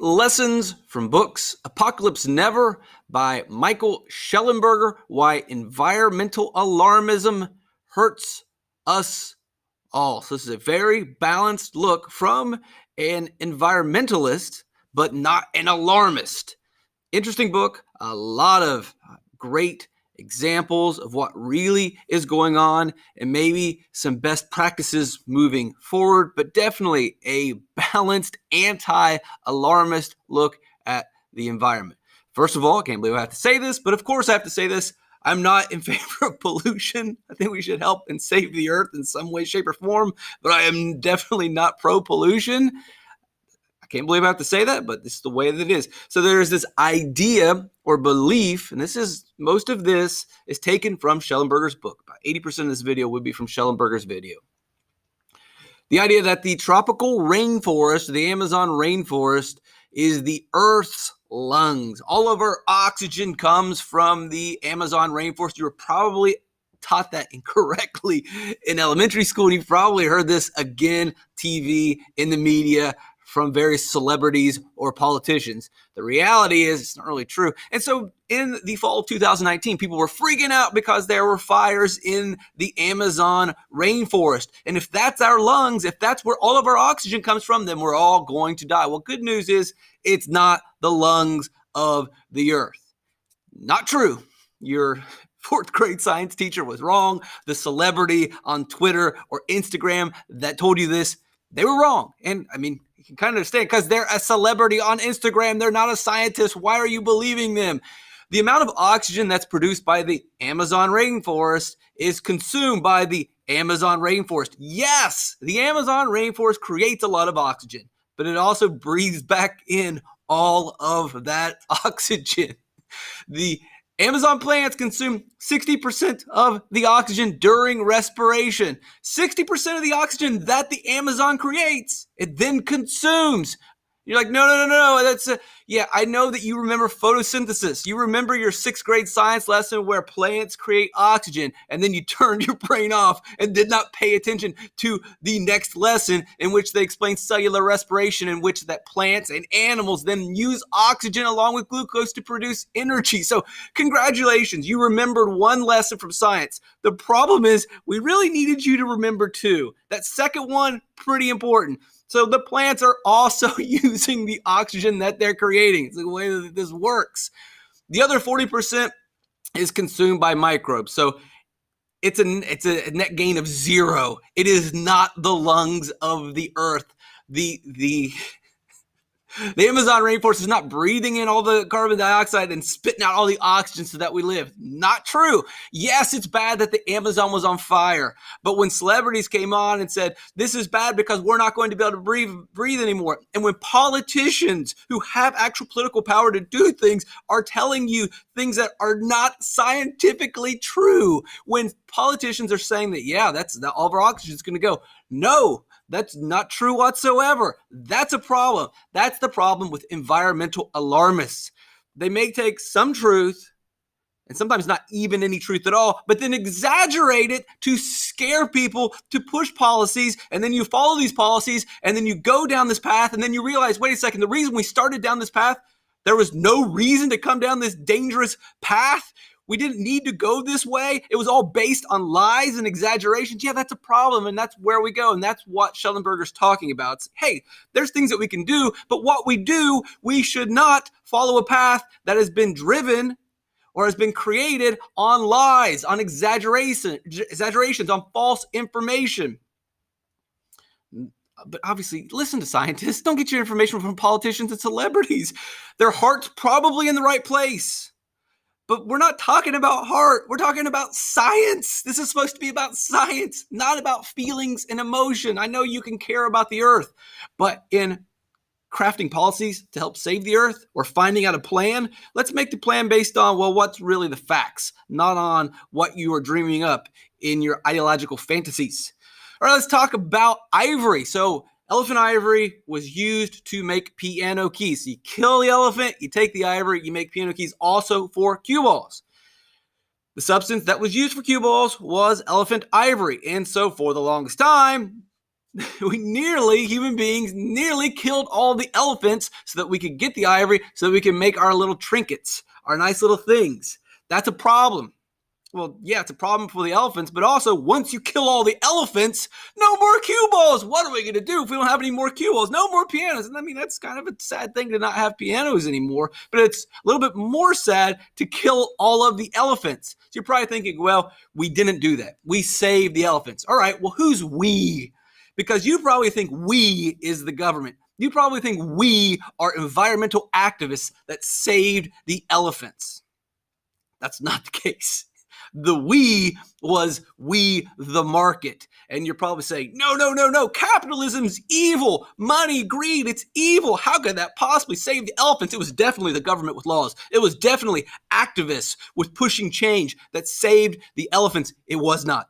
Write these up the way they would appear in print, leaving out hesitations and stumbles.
Lessons from Books, Apocalypse Never by Michael Shellenberger, Why Environmental Alarmism Hurts Us All. So this is a very balanced look from an environmentalist, but not an alarmist. Interesting book, a lot of great examples of what really is going on and maybe some best practices moving forward, but definitely a balanced anti-alarmist look at the environment. First of all, I can't believe I have to say this, but of course I have to say this. I'm not in favor of pollution. I think we should help and save the earth in some way, shape, or form, but I am definitely not pro-pollution. I can't believe I have to say that, but this is the way that it is. So there's this idea or belief, and most of this is taken from Shellenberger's book. About 80% of this video would be from Shellenberger's video. The idea that the tropical rainforest, the Amazon rainforest, is the Earth's lungs. All of our oxygen comes from the Amazon rainforest. You were probably taught that incorrectly in elementary school, and you've probably heard this again, TV, in the media, from various celebrities or politicians. The reality is it's not really true. And so in the fall of 2019, people were freaking out because there were fires in the Amazon rainforest. And if that's our lungs, if that's where all of our oxygen comes from, then we're all going to die. Well, good news is it's not the lungs of the earth. Not true. Your fourth grade science teacher was wrong. The celebrity on Twitter or Instagram that told you this, they were wrong. And I mean, you can kind of understand because they're a celebrity on Instagram. They're not a scientist. Why are you believing them? The amount of oxygen that's produced by the Amazon rainforest is consumed by the Amazon rainforest. Yes, the Amazon rainforest creates a lot of oxygen, but it also breathes back in all of that oxygen. The Amazon plants consume 60% of the oxygen during respiration. 60% of the oxygen that the Amazon creates, it then consumes. You're like, no. That's yeah, I know that you remember photosynthesis. You remember your sixth grade science lesson where plants create oxygen, and then you turned your brain off and did not pay attention to the next lesson in which they explain cellular respiration, in which that plants and animals then use oxygen along with glucose to produce energy. So congratulations, you remembered one lesson from science. The problem is we really needed you to remember two. That second one, pretty important. So the plants are also using the oxygen that they're creating. It's the way that this works. The other 40% is consumed by microbes. So it's a net gain of zero. It is not the lungs of the earth. The Amazon rainforest is not breathing in all the carbon dioxide and spitting out all the oxygen so that we live. Not true. Yes, it's bad that the Amazon was on fire. But when celebrities came on and said, this is bad because we're not going to be able to breathe anymore. And when politicians who have actual political power to do things are telling you things that are not scientifically true, when politicians are saying that, yeah, all of our oxygen is going to go. No. That's not true whatsoever. That's a problem. That's the problem with environmental alarmists. They may take some truth, and sometimes not even any truth at all, but then exaggerate it to scare people, to push policies, and then you follow these policies, and then you go down this path, and then you realize, wait a second, the reason we started down this path, there was no reason to come down this dangerous path. We didn't need to go this way. It was all based on lies and exaggerations. Yeah, that's a problem, and that's where we go, and that's what Shellenberger's talking about. It's, hey, there's things that we can do, but what we do, we should not follow a path that has been driven or has been created on lies, on exaggerations, on false information. But obviously, listen to scientists. Don't get your information from politicians and celebrities. Their heart's probably in the right place. But we're not talking about heart. We're talking about science. This is supposed to be about science, not about feelings and emotion. I know you can care about the earth, but in crafting policies to help save the earth or finding out a plan, let's make the plan based on, well, what's really the facts, not on what you are dreaming up in your ideological fantasies. All right, let's talk about ivory. So elephant ivory was used to make piano keys. So you kill the elephant, you take the ivory, you make piano keys also for cue balls. The substance that was used for cue balls was elephant ivory. And so for the longest time, human beings nearly killed all the elephants so that we could get the ivory, so that we can make our little trinkets, our nice little things. That's a problem. Well, yeah, it's a problem for the elephants, but also once you kill all the elephants, no more cue balls. What are we going to do if we don't have any more cue balls? No more pianos. And I mean, that's kind of a sad thing to not have pianos anymore, but it's a little bit more sad to kill all of the elephants. So you're probably thinking, well, we didn't do that. We saved the elephants. All right, well, who's we? Because you probably think we is the government. You probably think we are environmental activists that saved the elephants. That's not the case. The we was we, the market. And you're probably saying, no, capitalism's evil. Money, greed, it's evil. How could that possibly save the elephants? It was definitely the government with laws. It was definitely activists with pushing change that saved the elephants. It was not.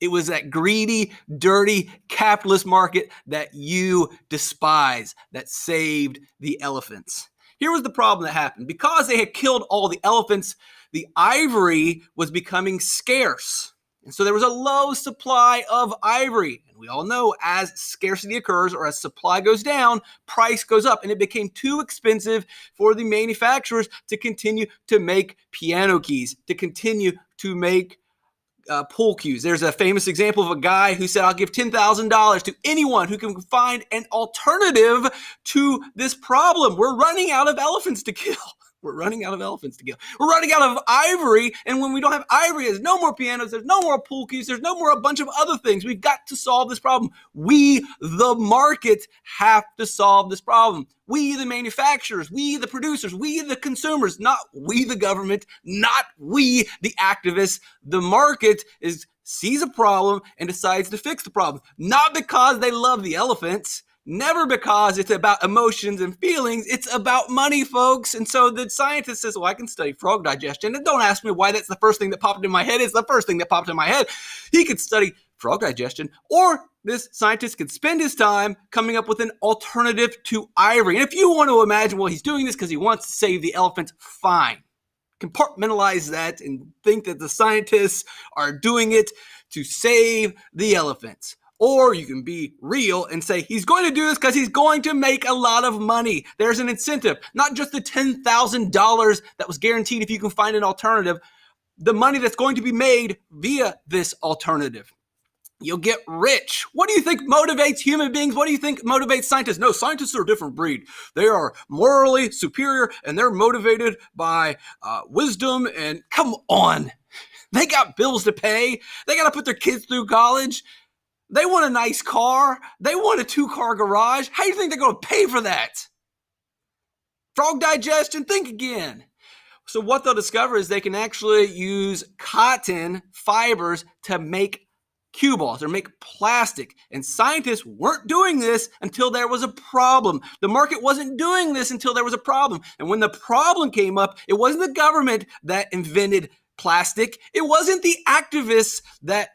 It was that greedy, dirty capitalist market that you despise that saved the elephants. Here was the problem that happened. Because they had killed all the elephants, the ivory was becoming scarce. And so there was a low supply of ivory. And we all know as scarcity occurs or as supply goes down, price goes up. And it became too expensive for the manufacturers to continue to make piano keys, to continue to make pool cues. There's a famous example of a guy who said, I'll give $10,000 to anyone who can find an alternative to this problem. We're running out of elephants to kill. We're running out of elephants to kill. We're running out of ivory. And when we don't have ivory, there's no more pianos. There's no more pool cues. There's no more a bunch of other things. We've got to solve this problem. We, the market, have to solve this problem. We, the manufacturers, we, the producers, we, the consumers, not we, the government, not we, the activists. The market sees a problem and decides to fix the problem. Not because they love the elephants. Never because it's about emotions and feelings. It's about money, folks. And so the scientist says, well, I can study frog digestion. And don't ask me why that's the first thing that popped in my head. It's the first thing that popped in my head. He could study frog digestion, or this scientist could spend his time coming up with an alternative to ivory. And if you want to imagine, well, he's doing this because he wants to save the elephants, fine. Compartmentalize that and think that the scientists are doing it to save the elephants. Or you can be real and say he's going to do this because he's going to make a lot of money. There's an incentive, not just the $10,000 that was guaranteed if you can find an alternative, the money that's going to be made via this alternative. You'll get rich. What do you think motivates human beings? What do you think motivates scientists? No, scientists are a different breed. They are morally superior and they're motivated by wisdom. And come on, they got bills to pay. They got to put their kids through college. They want a nice car. They want a 2-car garage. How do you think they're going to pay for that? Frog digestion? Think again. So what they'll discover is they can actually use cotton fibers to make cue balls or make plastic. And scientists weren't doing this until there was a problem. The market wasn't doing this until there was a problem. And when the problem came up, it wasn't the government that invented plastic. It wasn't the activists that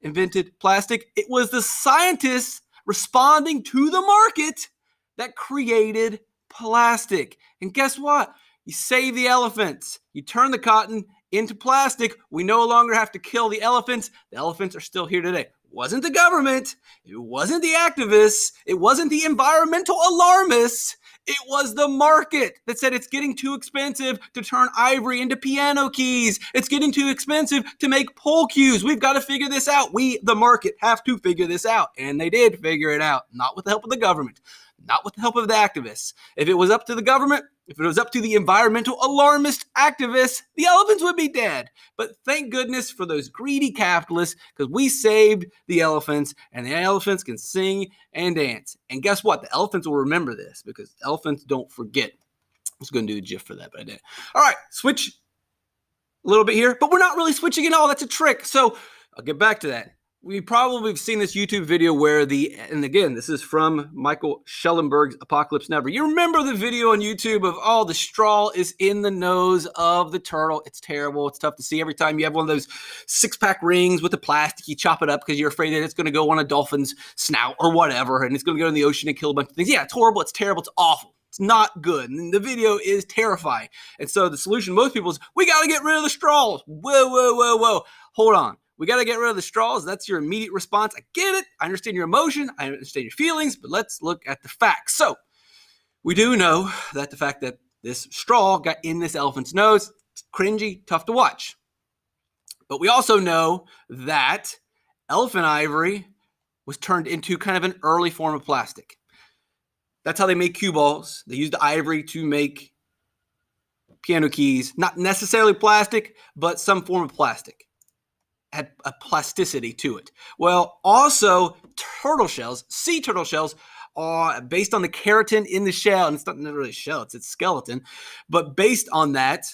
invented plastic. It was the scientists responding to the market that created plastic. And guess what? You save the elephants. You turn the cotton into plastic. We no longer have to kill the elephants. The elephants are still here today. It wasn't the government. It wasn't the activists. It wasn't the environmental alarmists. It was the market that said it's getting too expensive to turn ivory into piano keys. It's getting too expensive to make pool cues. We've got to figure this out. We, the market, have to figure this out. And they did figure it out, not with the help of the government, not with the help of the activists. If it was up to the government, if it was up to the environmental alarmist activists, the elephants would be dead. But thank goodness for those greedy capitalists, because we saved the elephants, and the elephants can sing and dance. And guess what? The elephants will remember this, because elephants don't forget. I was going to do a GIF for that, but I didn't. All right, switch a little bit here, but we're not really switching at all. That's a trick. So I'll get back to that. We probably have seen this YouTube video where and again, this is from Michael Shellenberger's Apocalypse Never. You remember the video on YouTube of, the straw is in the nose of the turtle. It's terrible. It's tough to see. Every time you have one of those 6-pack rings with the plastic, you chop it up because you're afraid that it's going to go on a dolphin's snout or whatever, and it's going to go in the ocean and kill a bunch of things. Yeah, it's horrible. It's terrible. It's awful. It's not good. And the video is terrifying. And so the solution to most people is, we got to get rid of the straws. Whoa. Hold on. we got to get rid of the straws. That's your immediate response. I get it. I understand your emotion. I understand your feelings, but let's look at the facts. So we do know that the fact that this straw got in this elephant's nose, it's cringy, tough to watch. But we also know that elephant ivory was turned into kind of an early form of plastic. That's how they made cue balls. They used the ivory to make piano keys, not necessarily plastic, but some form of plastic. Had a plasticity to it. Well, also turtle shells, sea turtle shells, are based on the keratin in the shell, and it's not really a shell, it's its skeleton, but based on that,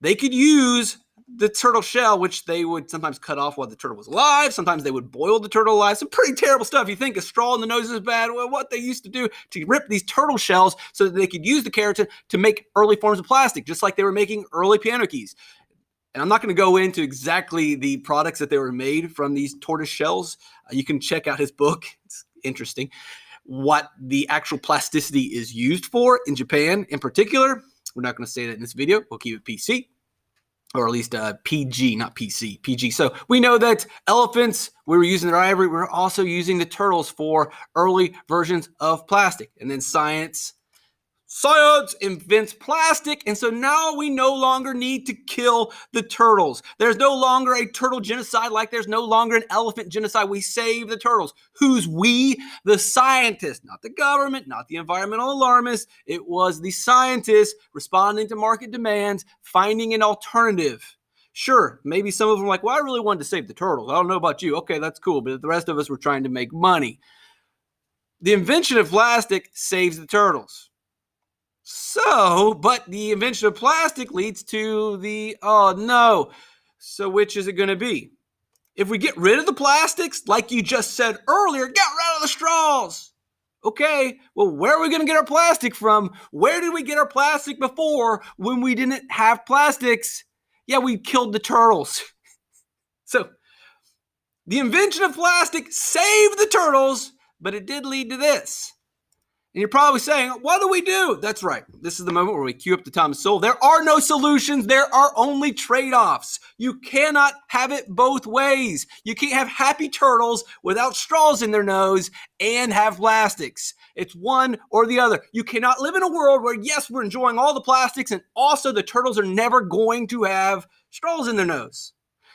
they could use the turtle shell, which they would sometimes cut off while the turtle was alive. Sometimes they would boil the turtle alive. Some pretty terrible stuff. You think a straw in the nose is bad? Well, what they used to do to rip these turtle shells so that they could use the keratin to make early forms of plastic, just like they were making early piano keys. And I'm not going to go into exactly the products that they were made from these tortoise shells. You can check out his book. It's interesting. What the actual plasticity is used for in Japan in particular. We're not going to say that in this video. We'll keep it PC. Or at least PG, not PC, PG. So we know that elephants, we were using their ivory. We're also using the turtles for early versions of plastic. And then science invents plastic. And so now we no longer need to kill the turtles. There's no longer a turtle genocide like there's no longer an elephant genocide. We save the turtles. Who's we? The scientists, not the government, not the environmental alarmists. It was the scientists responding to market demands, finding an alternative. Sure, maybe some of them are like, well, I really wanted to save the turtles. I don't know about you. Okay, that's cool. But the rest of us were trying to make money. The invention of plastic saves the turtles. So, but the invention of plastic leads to the, oh no. So which is it going to be? If we get rid of the plastics, like you just said earlier, get rid of the straws. Okay, well, where are we going to get our plastic from? Where did we get our plastic before when we didn't have plastics? Yeah, we killed the turtles. So, the invention of plastic saved the turtles, but it did lead to this. And you're probably saying, what do we do? That's right. This is the moment where we cue up the Thomas Sowell. There are no solutions. There are only trade-offs. You cannot have it both ways. You can't have happy turtles without straws in their nose and have plastics. It's one or the other. You cannot live in a world where, yes, we're enjoying all the plastics and also the turtles are never going to have straws in their nose.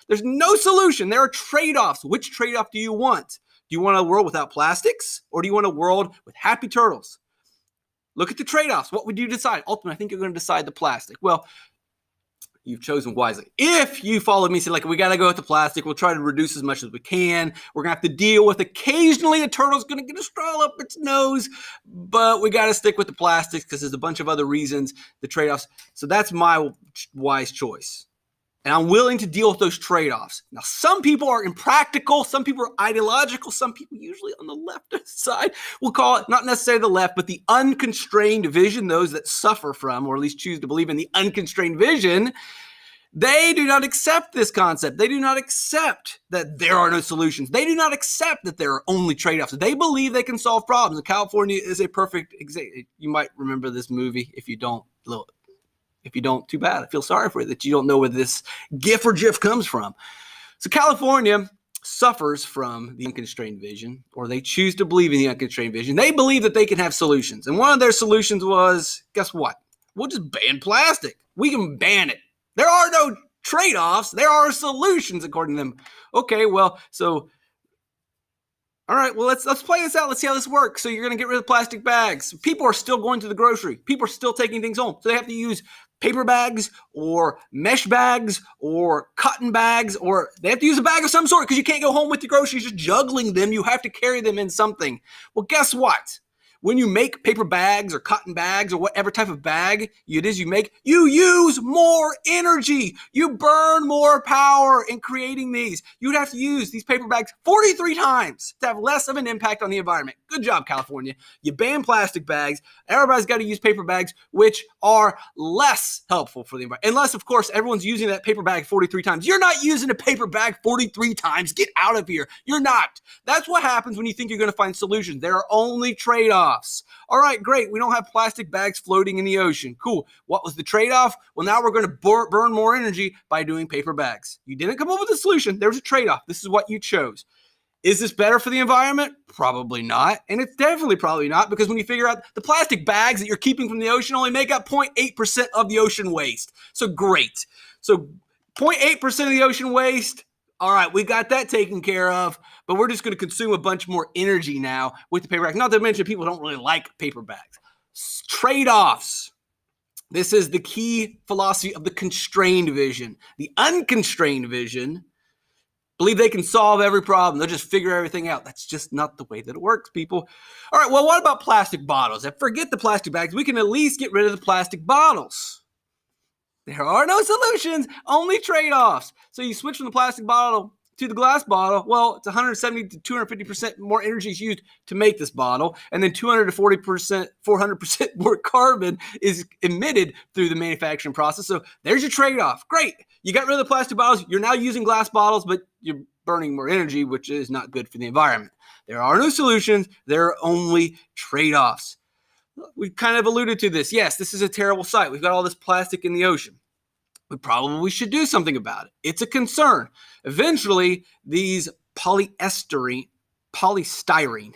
There's no solution. There are trade-offs. Which trade-off do you want? Do you want a world without plastics, or do you want a world with happy turtles? Look at the trade-offs. What would you decide? Ultimately, I think you're going to decide the plastic. Well, you've chosen wisely. If you followed me, say, like, we got to go with the plastic, we'll try to reduce as much as we can. We're going to have to deal with occasionally a turtle's going to get a straw up its nose, but we got to stick with the plastics because there's a bunch of other reasons, the trade-offs. So that's my wise choice. And I'm willing to deal with those trade-offs. Now, some people are impractical. Some people are ideological. Some people, usually on the left side, will call it not necessarily the left, but the unconstrained vision, those that suffer from, or at least choose to believe in the unconstrained vision. They do not accept this concept. They do not accept that there are no solutions. They do not accept that there are only trade-offs. They believe they can solve problems. And California is a perfect example. You might remember this movie. If you don't, too bad. I feel sorry for you that you don't know where this GIF or GIF comes from. So California suffers from the unconstrained vision, or they choose to believe in the unconstrained vision. They believe that they can have solutions. And one of their solutions was, guess what? We'll just ban plastic. We can ban it. There are no trade-offs. There are solutions, according to them. Okay, well, so all right, well, let's play this out. Let's see how this works. So you're going to get rid of plastic bags. People are still going to the grocery. People are still taking things home. So they have to use paper bags or mesh bags or cotton bags, or they have to use a bag of some sort because you can't go home with your groceries just juggling them. You have to carry them in something. Well, guess what? When you make paper bags or cotton bags or whatever type of bag it is you make, you use more energy. You burn more power in creating these. You'd have to use these paper bags 43 times to have less of an impact on the environment. Good job, California. You ban plastic bags. Everybody's got to use paper bags, which are less helpful for the environment. Unless, of course, everyone's using that paper bag 43 times. You're not using a paper bag 43 times. Get out of here. You're not. That's what happens when you think you're going to find solutions. There are only trade-offs. trade-offs. All right, great. We don't have plastic bags floating in the ocean. Cool. What was the trade-off? Well, now we're going to burn more energy by doing paper bags. You didn't come up with a solution. There was a trade-off. This is what you chose. Is this better for the environment? Probably not. And it's definitely probably not, because when you figure out the plastic bags that you're keeping from the ocean only make up 0.8% of the ocean waste. So great. So 0.8% of the ocean waste. All right, we got that taken care of, but we're just going to consume a bunch more energy now with the paper bags. Not to mention people don't really like paper bags. Trade-offs. This is the key philosophy of the constrained vision. The unconstrained vision believe they can solve every problem. They'll just figure everything out. That's just not the way that it works, people. All right, well, what about plastic bottles? Forget the plastic bags. We can at least get rid of the plastic bottles. There are no solutions, only trade-offs. So you switch from the plastic bottle to the glass bottle. Well, it's 170 to 250% more energy is used to make this bottle, and then 200 to 40%, 400% more carbon is emitted through the manufacturing process. So there's your trade-off. Great. You got rid of the plastic bottles. You're now using glass bottles, but you're burning more energy, which is not good for the environment. There are no solutions. There are only trade-offs. We kind of alluded to this. Yes, this is a terrible sight. We've got all this plastic in the ocean. We probably should do something about it. It's a concern. Eventually, these polystyrene, sorry,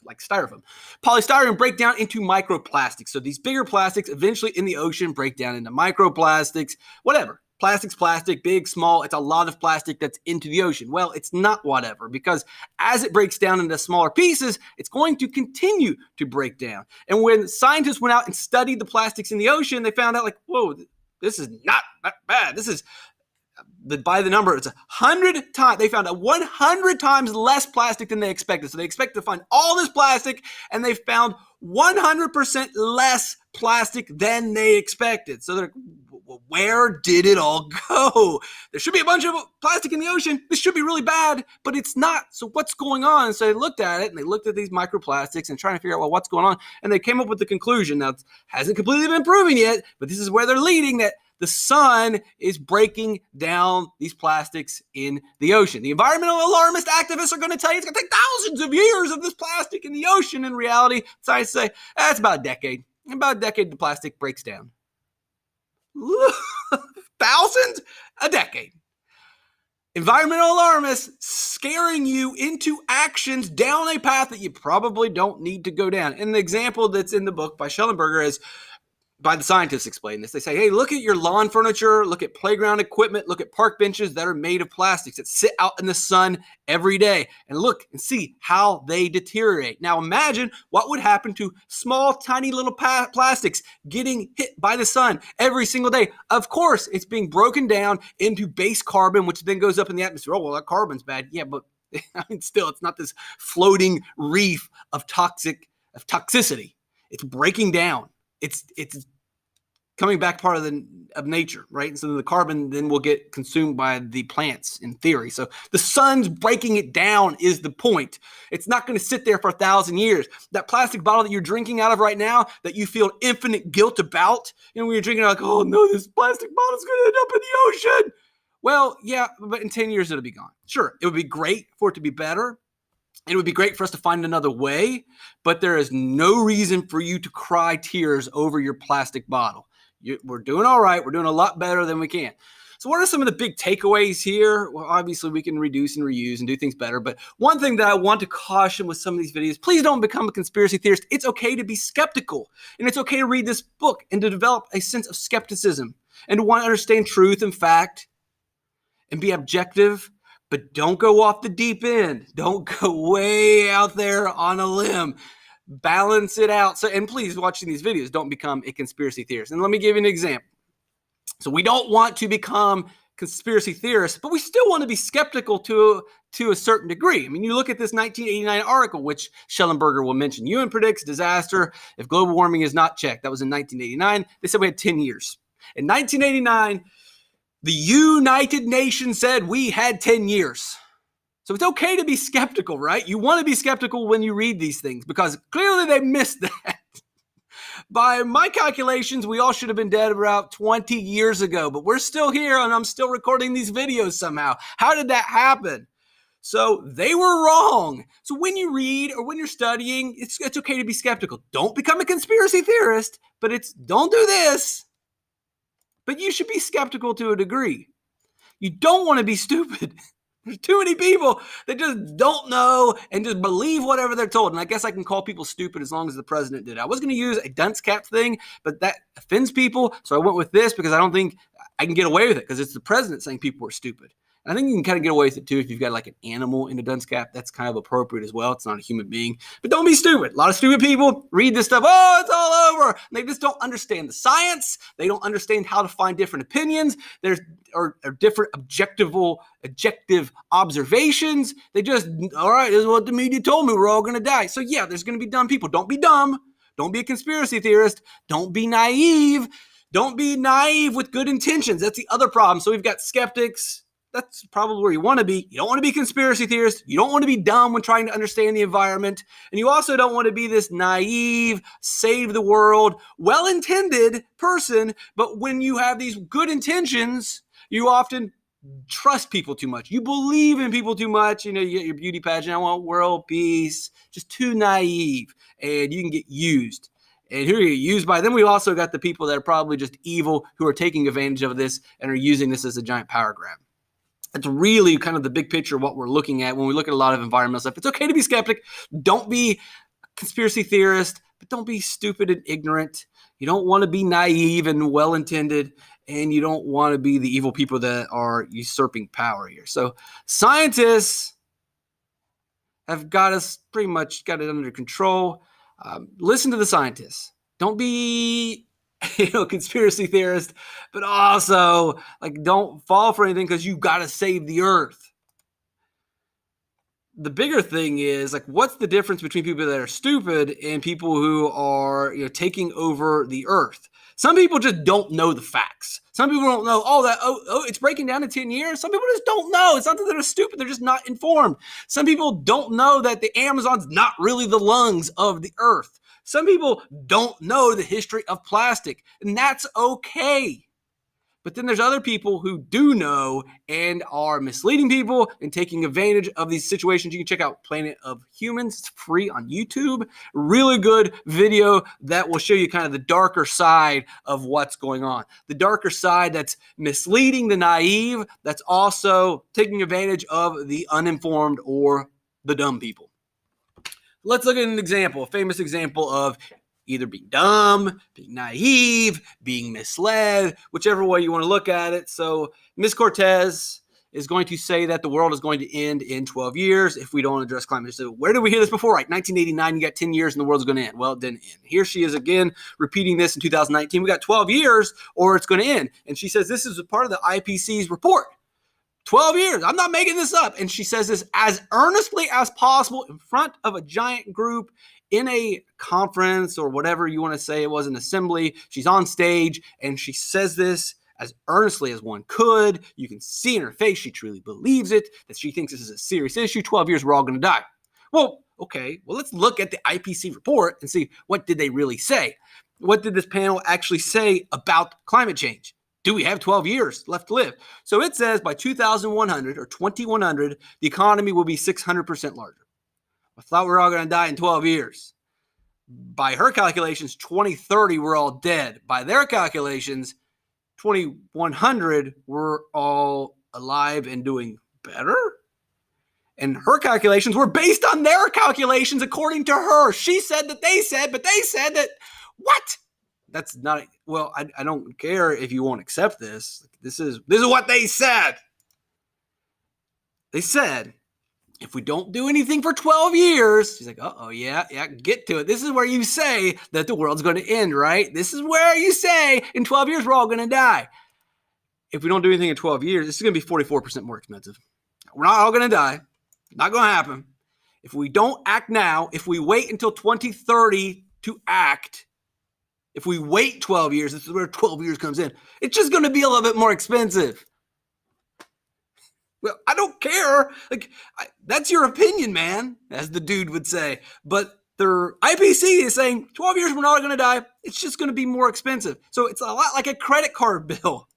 like styrofoam. Polystyrene break down into microplastics. So these bigger plastics eventually in the ocean break down into microplastics, whatever. Plastic's plastic, big, small. It's a lot of plastic that's into the ocean. Well, it's not whatever, because as it breaks down into smaller pieces, it's going to continue to break down. And when scientists went out and studied the plastics in the ocean, they found out, like, whoa, this is not bad. This is, by the number, it's 100 times. They found out 100 times less plastic than they expected. So they expected to find all this plastic, and they found 100% less plastic than they expected. So they're like, where did it all go? There should be a bunch of plastic in the ocean. This should be really bad, but it's not. So what's going on? So they looked at it, and they looked at these microplastics and trying to figure out, well, what's going on? And they came up with the conclusion. Now, it hasn't completely been proven yet, but this is where they're leading, that the sun is breaking down these plastics in the ocean. The environmental alarmist activists are going to tell you it's going to take thousands of years of this plastic in the ocean. In reality, scientists say that's about a decade. In about a decade, the plastic breaks down. Thousands? A decade. Environmental alarmists scaring you into actions down a path that you probably don't need to go down. And the example that's in the book by Shellenberger is, by the scientists explain this. They say, hey, look at your lawn furniture, look at playground equipment, look at park benches that are made of plastics that sit out in the sun every day, and look and see how they deteriorate. Now imagine what would happen to small, tiny little plastics getting hit by the sun every single day. Of course, it's being broken down into base carbon, which then goes up in the atmosphere. Oh, well, that carbon's bad. Yeah, but I mean, still, it's not this floating reef of toxicity. It's breaking down. It's coming back part of nature, right? And so the carbon then will get consumed by the plants, in theory. So the sun's breaking it down is the point. It's not going to sit there for 1,000 years. That plastic bottle that you're drinking out of right now, that you feel infinite guilt about, when you're drinking, like, oh no, this plastic bottle's going to end up in the ocean. Well, yeah, but in 10 years it'll be gone. Sure, it would be great for it to be better. It would be great for us to find another way, but there is no reason for you to cry tears over your plastic bottle. We're doing all right. We're doing a lot better than we can. So what are some of the big takeaways here? Well, obviously, we can reduce and reuse and do things better. But one thing that I want to caution with some of these videos, please don't become a conspiracy theorist. It's okay to be skeptical. And it's okay to read this book and to develop a sense of skepticism and to want to understand truth and fact and be objective. But don't go off the deep end. Don't go way out there on a limb. Balance it out. So, and please, watching these videos, don't become a conspiracy theorist. And let me give you an example. So we don't want to become conspiracy theorists, but we still want to be skeptical to a certain degree. I mean, you look at this 1989 article, which Shellenberger will mention. UN predicts disaster if global warming is not checked. That was in 1989. They said we had 10 years. In 1989, the United Nations said we had 10 years. So it's okay to be skeptical, right? You want to be skeptical when you read these things because clearly they missed that. By my calculations, we all should have been dead about 20 years ago, but we're still here and I'm still recording these videos somehow. How did that happen? So they were wrong. So when you read or when you're studying, it's okay to be skeptical. Don't become a conspiracy theorist, but don't do this. But you should be skeptical to a degree. You don't want to be stupid. There's too many people that just don't know and just believe whatever they're told. And I guess I can call people stupid as long as the president did. I was going to use a dunce cap thing, but that offends people. So I went with this because I don't think I can get away with it because it's the president saying people are stupid. I think you can kind of get away with it too if you've got like an animal in a dunce cap. That's kind of appropriate as well. It's not a human being. But don't be stupid. A lot of stupid people read this stuff. Oh, it's all over. And they just don't understand the science. They don't understand how to find different opinions. There's different objective observations. They just, all right, this is what the media told me. We're all going to die. So yeah, there's going to be dumb people. Don't be dumb. Don't be a conspiracy theorist. Don't be naive. Don't be naive with good intentions. That's the other problem. So we've got skeptics. That's probably where you want to be. You don't want to be a conspiracy theorist. You don't want to be dumb when trying to understand the environment. And you also don't want to be this naive, save the world, well-intended person. But when you have these good intentions, you often trust people too much. You believe in people too much. You get your beauty pageant. I want world peace. Just too naive. And you can get used. And who are you used by? Then we also got the people that are probably just evil who are taking advantage of this and are using this as a giant power grab. It's really kind of the big picture of what we're looking at when we look at a lot of environmental stuff. It's okay to be skeptic. Don't be a conspiracy theorist, but don't be stupid and ignorant. You don't want to be naive and well-intended, and you don't want to be the evil people that are usurping power here. So scientists have got us pretty much got it under control. Listen to the scientists. Don't be conspiracy theorist, but also don't fall for anything because you've got to save the earth. The bigger thing is what's the difference between people that are stupid and people who are taking over the earth? Some people just don't know the facts. Some people don't know, it's breaking down in 10 years. Some people just don't know. It's not that they're stupid. They're just not informed. Some people don't know that the Amazon's not really the lungs of the earth. Some people don't know the history of plastic, and that's okay. But then there's other people who do know and are misleading people and taking advantage of these situations. You can check out Planet of Humans. It's free on YouTube. Really good video that will show you kind of the darker side of what's going on. The darker side that's misleading the naive, that's also taking advantage of the uninformed or the dumb people. Let's look at an example, a famous example of either being dumb, being naive, being misled, whichever way you want to look at it. So Ms. Cortez is going to say that the world is going to end in 12 years if we don't address climate change. So where did we hear this before? 1989, you got 10 years and the world's going to end. Well, it didn't end. Here she is again repeating this in 2019. We got 12 years or it's going to end. And she says this is a part of the IPCC's report. 12 years. I'm not making this up. And she says this as earnestly as possible in front of a giant group in a conference or whatever you want to say. It was an assembly. She's on stage and she says this as earnestly as one could. You can see in her face she truly believes it, that she thinks this is a serious issue. 12 years, we're all going to die. Well, okay. Well, let's look at the IPCC report and see what did they really say. What did this panel actually say about climate change? Do we have 12 years left to live? So it says by 2100 or 2100, the economy will be 600% larger. I thought we were all going to die in 12 years. By her calculations, 2030, we're all dead. By their calculations, 2100, we're all alive and doing better. And her calculations were based on their calculations according to her. She said that they said, but they said that, what? That's not, well, I don't care if you won't accept this. This is what they said. They said, if we don't do anything for 12 years, she's like, yeah, get to it. This is where you say that the world's going to end, right? This is where you say in 12 years, we're all going to die. If we don't do anything in 12 years, this is going to be 44% more expensive. We're not all going to die. Not going to happen. If we don't act now, if we wait until 2030 to act, if we wait 12 years, this is where 12 years comes in, it's just going to be a little bit more expensive. Well, I don't care. That's your opinion, man, as the dude would say. But the IPCC is saying 12 years we're not going to die. It's just going to be more expensive. So it's a lot like a credit card bill.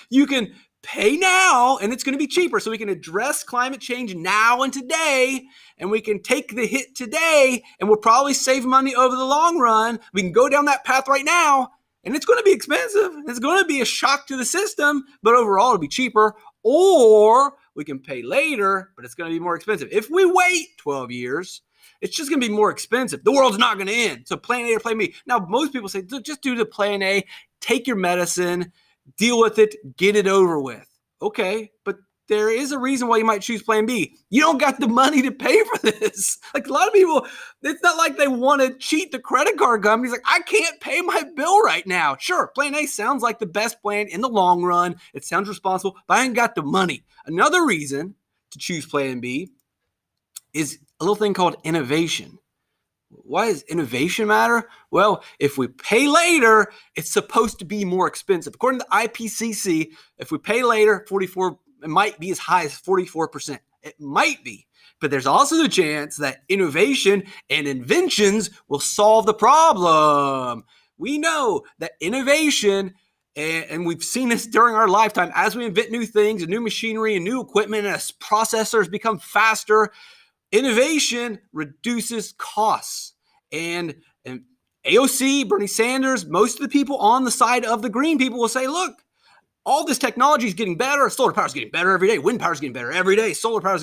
You can pay now, and it's going to be cheaper. So we can address climate change now and today, and we can take the hit today, and we'll probably save money over the long run. We can go down that path right now, and it's going to be expensive. It's going to be a shock to the system, but overall it'll be cheaper. Or we can pay later, but it's going to be more expensive. If we wait 12 years, it's just going to be more expensive. The world's not going to end. So plan A or plan B. Now, most people say, just do the plan A, take your medicine, deal with it, get it over with. Okay, but there is a reason why you might choose plan B. You don't got the money to pay for this. Like a lot of people, it's not like they want to cheat the credit card companies. Like, I can't pay my bill right now. Sure, plan A sounds like the best plan in the long run. It sounds responsible, but I ain't got the money. Another reason to choose plan B is a little thing called innovation. Why does innovation matter? Well, if we pay later, it's supposed to be more expensive. According to IPCC, if we pay later, it might be as high as 44%. It might be. But there's also the chance that innovation and inventions will solve the problem. We know that innovation, and we've seen this during our lifetime, as we invent new things and new machinery and new equipment, and as processors become faster, innovation reduces costs. And AOC, Bernie Sanders, most of the people on the side of the green people will say, look, all this technology is getting better. Solar power is getting better every day. Wind power is getting better every day. Solar power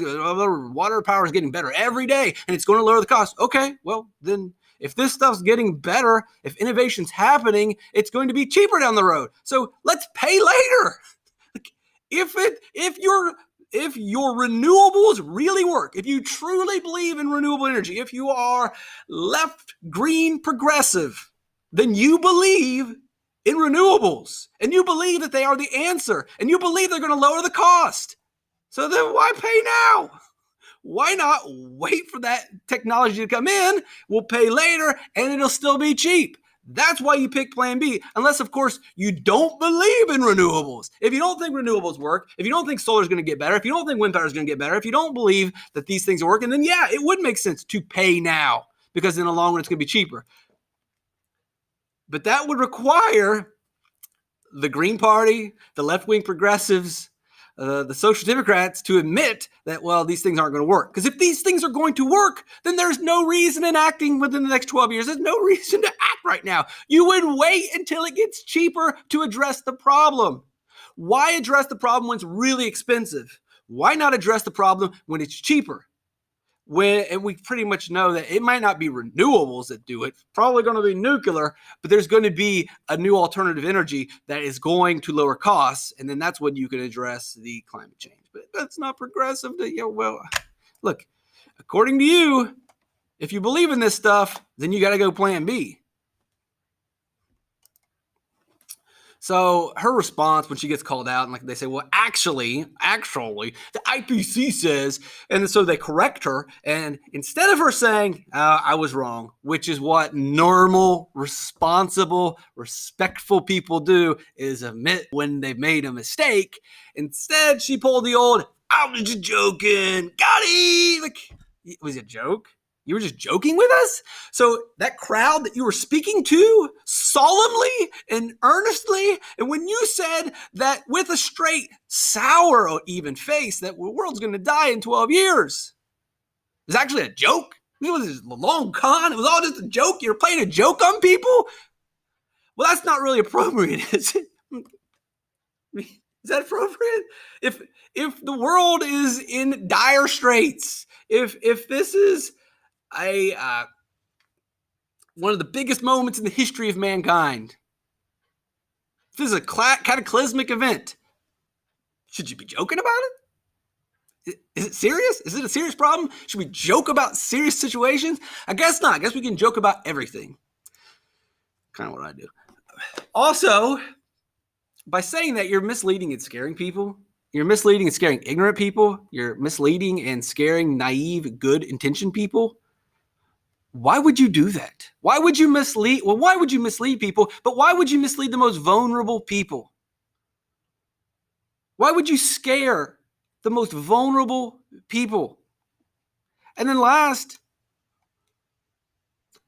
water power is getting better every day. And it's going to lower the cost. Okay, well, then if this stuff's getting better, if innovation's happening, it's going to be cheaper down the road. So let's pay later. If your renewables really work, if you truly believe in renewable energy, if you are left, green, progressive, then you believe in renewables, and you believe that they are the answer, and you believe they're going to lower the cost. So then why pay now? Why not wait for that technology to come in? We'll pay later, and it'll still be cheap. That's why you pick plan B, unless, of course, you don't believe in renewables. If you don't think renewables work, if you don't think solar is going to get better, if you don't think wind power is going to get better, if you don't believe that these things are working, then yeah, it would make sense to pay now, because in the long run, it's going to be cheaper. But that would require the Green Party, the left-wing progressives, the Social Democrats to admit that, well, these things aren't going to work. Because if these things are going to work, then there's no reason in acting within the next 12 years. There's no reason to act right now. You would wait until it gets cheaper to address the problem. Why address the problem when it's really expensive? Why not address the problem when it's cheaper? And we pretty much know that it might not be renewables that do it, probably going to be nuclear, but there's going to be a new alternative energy that is going to lower costs, and then that's when you can address the climate change. But that's not progressive. Well, look, according to you, if you believe in this stuff, then you got to go plan B. So her response when she gets called out, and like they say, well, actually, the IPCC says, and so they correct her. And instead of her saying, I was wrong, which is what normal, responsible, respectful people do, is admit when they've made a mistake. Instead, she pulled the old, I was just joking, got it. Like, was it a joke? You were just joking with us? So that crowd that you were speaking to solemnly and earnestly, and when you said that with a straight, sour, or even face that the world's going to die in 12 years, it was actually a joke? It was a long con? It was all just a joke? You were playing a joke on people? Well, that's not really appropriate, is it? Is that appropriate? If the world is in dire straits, if this is one of the biggest moments in the history of mankind, if this is a cataclysmic event, should you be joking about it? Is it serious? Is it a serious problem? Should we joke about serious situations? I guess not. I guess we can joke about everything. Kind of what I do. Also, by saying that, you're misleading and scaring people. You're misleading and scaring ignorant people. You're misleading and scaring naive, good-intentioned people. Why would you do that? Why would you mislead? Well, why would you mislead people? But why would you mislead the most vulnerable people? Why would you scare the most vulnerable people? And then last,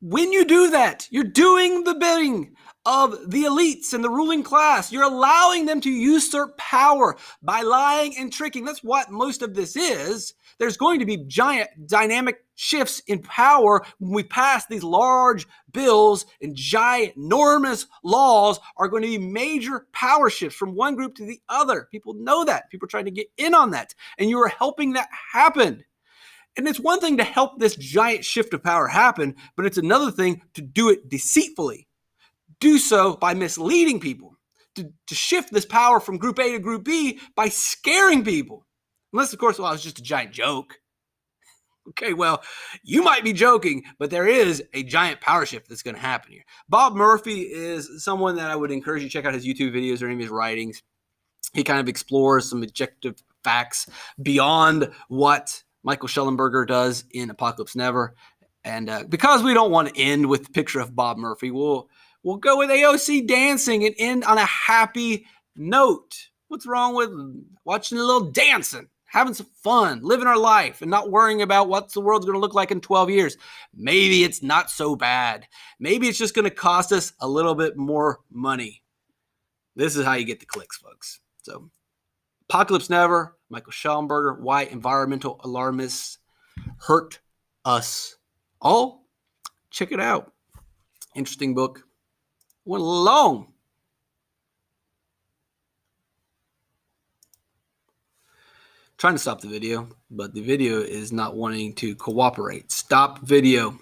when you do that, you're doing the bidding of the elites and the ruling class. You're allowing them to usurp power by lying and tricking. That's what most of this is. There's going to be giant dynamic shifts in power when we pass these large bills, and ginormous laws are going to be major power shifts from one group to the other. People know that. People are trying to get in on that, and you are helping that happen. And it's one thing to help this giant shift of power happen, but it's another thing to do it deceitfully. Do so by misleading people, to shift this power from group A to group B by scaring people. Unless, of course, well, it's just a giant joke. Okay, well, you might be joking, but there is a giant power shift that's going to happen here. Bob Murphy is someone that I would encourage you to check out his YouTube videos or any of his writings. He kind of explores some objective facts beyond what Michael Shellenberger does in Apocalypse Never. And because we don't want to end with the picture of Bob Murphy, we'll go with AOC dancing and end on a happy note. What's wrong with watching a little dancing, having some fun, living our life, and not worrying about what the world's going to look like in 12 years? Maybe it's not so bad. Maybe it's just going to cost us a little bit more money. This is how you get the clicks, folks. So, Apocalypse Never, Michael Shellenberger, Why Environmental Alarmists Hurt Us All. Check it out. Interesting book. Went long. Trying to stop the video, but the video is not wanting to cooperate. Stop video.